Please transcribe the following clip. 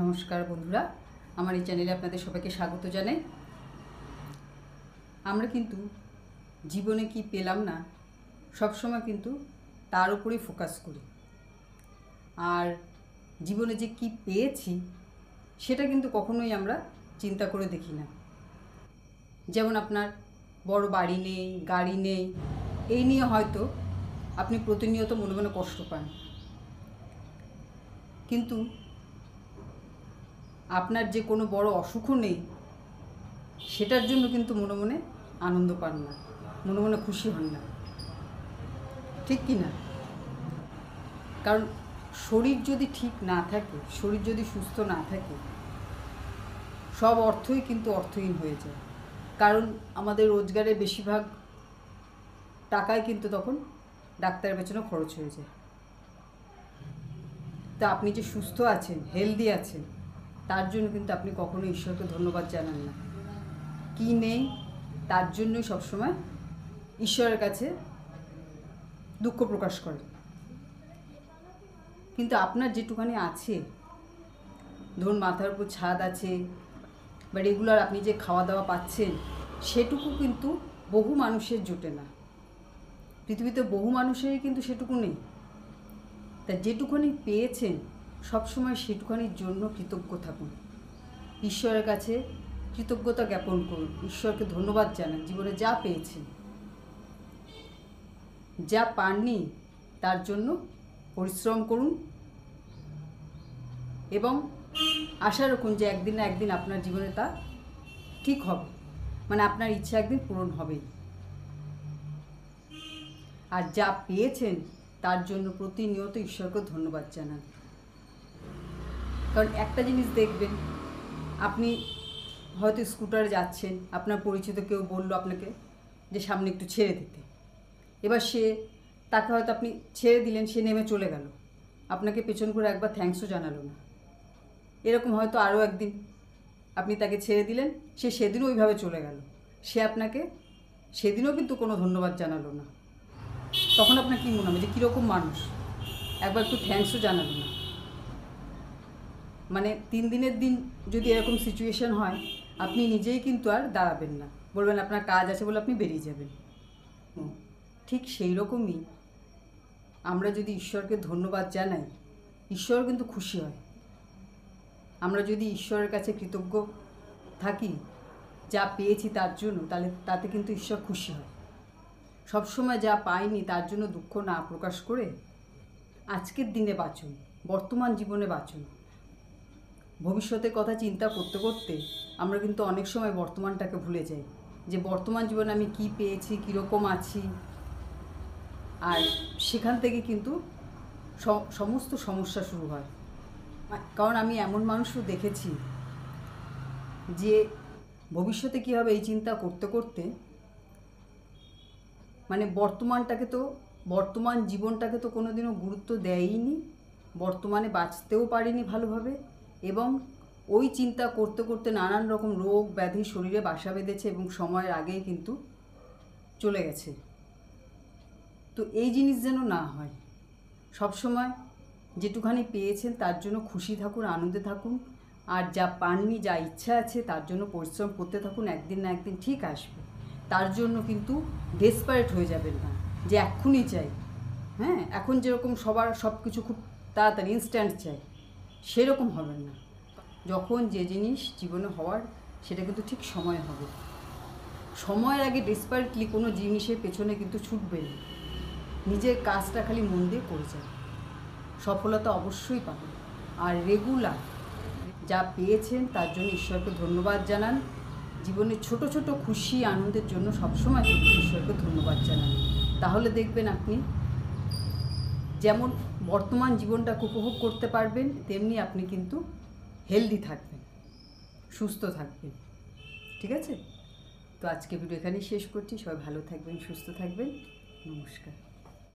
নমস্কার বন্ধুরা, আমার এই চ্যানেলে আপনাদের সবাইকে স্বাগত জানাই। আমরা কিন্তু জীবনে কি পেলাম না সবসময় কিন্তু তার উপরেই ফোকাস করি, আর জীবনে যে কি পেয়েছি সেটা কিন্তু কখনোই আমরা চিন্তা করে দেখি না। যেমন আপনার বড় বাড়ি নেই, গাড়ি নেই, এই নিয়ে হয়তো আপনি প্রতিনিয়ত মনে মনে কষ্ট পান, কিন্তু আপনার যে কোনো বড় অসুখও নেই সেটার জন্য কিন্তু মনে মনে আনন্দ পান না, মনে মনে খুশি হন না, ঠিক কি না? কারণ শরীর যদি ঠিক না থাকে, শরীর যদি সুস্থ না থাকে, সব অর্থই কিন্তু অর্থহীন হয়ে যায়। কারণ আমাদের রোজগারের বেশিরভাগ টাকাই কিন্তু তখন ডাক্তারের পেছনে খরচ হয়ে যায়। তা আপনি যে সুস্থ আছেন, হেলদি আছেন, তার জন্য কিন্তু আপনি কখনো ঈশ্বরকে ধন্যবাদ জানান না। কি নেই তার জন্যই সবসময় ঈশ্বরের কাছে দুঃখ প্রকাশ করেন। কিন্তু আপনার যেটুখানি আছে, ধরুন মাথার উপর ছাদ আছে বা রেগুলার আপনি যে খাওয়া দাওয়া পাচ্ছেন, সেটুকু কিন্তু বহু মানুষের জোটে না। পৃথিবীতে বহু মানুষেরই কিন্তু সেটুকু নেই। তা যেটুখানি পেয়েছেন সবসময় সেটুখানির জন্য কৃতজ্ঞ থাকুন, ঈশ্বরের কাছে কৃতজ্ঞতা জ্ঞাপন করুন, ঈশ্বরকে ধন্যবাদ জানান। জীবনে যা পেয়েছেন, যা পাননি তার জন্য পরিশ্রম করুন এবং আশা রাখুন যে একদিন না একদিন আপনার জীবনে তা ঠিক হবে, মানে আপনার ইচ্ছা একদিন পূরণ হবেই। আর যা পেয়েছেন তার জন্য প্রতিনিয়ত ঈশ্বরকে ধন্যবাদ জানান। কারণ একটা জিনিস দেখবেন, আপনি হয়তো স্কুটারে যাচ্ছেন, আপনার পরিচিত কেউ বলল আপনাকে যে সামনে একটু ছেড়ে দিতে। এবার তাকে হয়তো আপনি ছেড়ে দিলেন, সে নেমে চলে গেল, আপনাকে পেছন করে একবার থ্যাঙ্কসও জানালো না। এরকম হয়তো আরও একদিন আপনি তাকে ছেড়ে দিলেন, সেদিনও ওইভাবে চলে গেল, সে আপনাকে সেদিনও কিন্তু কোনো ধন্যবাদ জানালো না। তখন আপনার কী মনে হবে যে কীরকম মানুষ, একবার একটু থ্যাঙ্কসও জানালো না। মানে 3 দিনের দিন যদি এরকম সিচুয়েশন হয়, আপনি নিজেই কিন্তু আর দাঁড়াবেন না, বলবেন আপনার কাজ আছে বলে আপনি বেরিয়ে যাবেন। ঠিক সেই রকমই আমরা যদি ঈশ্বরকে ধন্যবাদ জানাই, ঈশ্বর কিন্তু খুশি হয়। আমরা যদি ঈশ্বরের কাছে কৃতজ্ঞ থাকি যা পেয়েছি তার জন্য, তাহলে তাতে কিন্তু ঈশ্বর খুশি হয়। সবসময় যা পাইনি তার জন্য দুঃখ না প্রকাশ করে আজকের দিনে বাঁচুন, বর্তমান জীবনে বাঁচুন। ভবিষ্যতের কথা চিন্তা করতে করতে আমরা কিন্তু অনেক সময় বর্তমানটাকে ভুলে যাই, যে বর্তমান জীবনে আমি কি পেয়েছি, কীরকম আছি, আর সেখান থেকে কিন্তু সমস্ত সমস্যা শুরু হয়। কারণ আমি এমন মানুষও দেখেছি যে ভবিষ্যতে কী হবে এই চিন্তা করতে করতে মানে বর্তমান জীবনটাকে তো কোনোদিনও গুরুত্ব দেয়ইনি, বর্তমানে বাঁচতেও পারিনি ভালোভাবে, এবং ওই চিন্তা করতে করতে নানান রকম রোগ ব্যাধি শরীরে বাসা বেঁধেছে এবং সময়ের আগেই কিন্তু চলে গেছে। তো এই জিনিস যেন না হয়, সবসময় যেটুখানি পেয়েছেন তার জন্য খুশি থাকুন, আনন্দে থাকুন, আর যা পাননি, যা ইচ্ছা আছে তার জন্য পরিশ্রম করতে থাকুন। একদিন না একদিন ঠিক আসবে। তার জন্য কিন্তু ডেসপারেট হয়ে যাবেন না যে এক্ষুনি চাই। হ্যাঁ, এখন যেরকম সবার সব কিছু খুব তাড়াতাড়ি ইনস্ট্যান্ট চাই, সেরকম হবেন না। যখন যে জিনিস জীবনে হওয়ার সেটা কিন্তু ঠিক সময় হবে। সময়ের আগে ডেসপারেটলি কোনো জিনিসের পেছনে কিন্তু ছুটবেন, নিজের কাজটা খালি মন দিয়ে করে যান, সফলতা অবশ্যই পাবেন। আর রেগুলার যা পেয়েছেন তার জন্য ঈশ্বরকে ধন্যবাদ জানান। জীবনের ছোট ছোট খুশি আনন্দের জন্য সবসময় কিন্তু ঈশ্বরকে ধন্যবাদ জানান। তাহলে দেখবেন আপনি যেমন বর্তমান জীবনটাকে উপভোগ করতে পারবেন, তেমনি আপনি কিন্তু হেলদি থাকবেন, সুস্থ থাকবেন। ঠিক আছে? তো আজকে ভিডিও এখানেই শেষ করছি। সবাই ভালো থাকবেন, সুস্থ থাকবেন। নমস্কার।